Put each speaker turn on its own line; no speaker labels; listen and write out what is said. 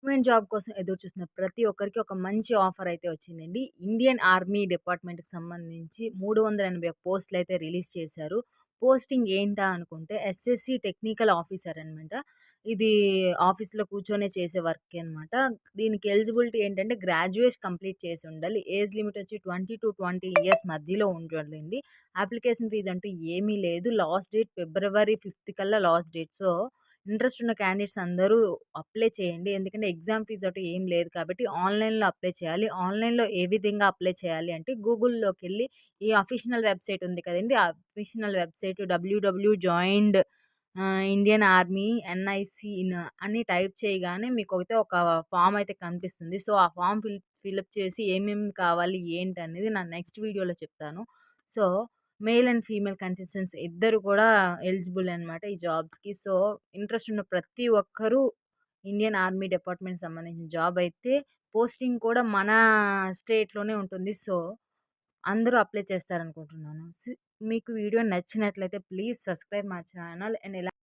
Government job కోసం ఎదురు చూస్తున్న ప్రతి ఒక్కరికి ఒక మంచి ఆఫర్ అయితే వచ్చిందండి. ఇండియన్ ఆర్మీ డిపార్ట్మెంట్‌కి సంబంధించి 381 పోస్టులైతే రిలీజ్ చేశారు. పోస్టింగ్ ఏంటా అనుకుంటే ఎస్ఎస్‌సి టెక్నికల్ ఆఫీసర్ అనమాట. ఇది ఆఫీస్‌లో కూర్చొనే చేసే వర్కే అనమాట. దీనికి ఎలిజిబిలిటీ ఏంటంటే గ్రాడ్యుయేషన్ కంప్లీట్ చేసి ఉండాలి. ఏజ్ లిమిట్ వచ్చి 20-20 ఇయర్స్ మధ్యలో ఉండాలండి. అప్లికేషన్ ఫీజ్ అంటూ ఏమీ లేదు. లాస్ట్ డేట్ ఫిబ్రవరి 5 కల్లా లాస్ట్ డేట్. సో ఇంట్రెస్ట్ ఉన్న క్యాండిడేట్స్ అందరూ అప్లై చేయండి. ఎందుకంటే ఎగ్జామ్ ఫీజ్ అటు ఏం లేదు కాబట్టి ఆన్‌లైన్‌లో అప్లై చేయాలి. ఆన్‌లైన్‌లో ఏ విధంగా అప్లై చేయాలి అంటే గూగుల్‌లోకెళ్ళి ఈ అఫీషియల్ వెబ్‌సైట్ ఉంది కదండీ! ఆ official website www.joined Indian army NIC in అని టైప్ చేయగానే మీకైతే ఒక ఫార్మ్ అయితే కనిపిస్తుంది. సో, ఆ ఫార్మ్ ఫిలప్ చేసి ఏమేమి కావాలి ఏంటనేది నా నెక్స్ట్ వీడియోలో చెప్తాను. So male and female contestants ఇద్దరు కూడా ఎలిజిబుల్ అనమాట ఈ జాబ్స్‌కి. సో, ఇంట్రెస్ట్ ఉన్న ప్రతి ఒక్కరూ ఇండియన్ ఆర్మీ డిపార్ట్‌మెంట్‌కి సంబంధించిన జాబ్ అయితే పోస్టింగ్ కూడా మన స్టేట్‌లోనే ఉంటుంది. సో, అందరూ అప్లై చేస్తారనుకుంటున్నాను. మీకు వీడియో నచ్చినట్లయితే please subscribe my channel and ఇలా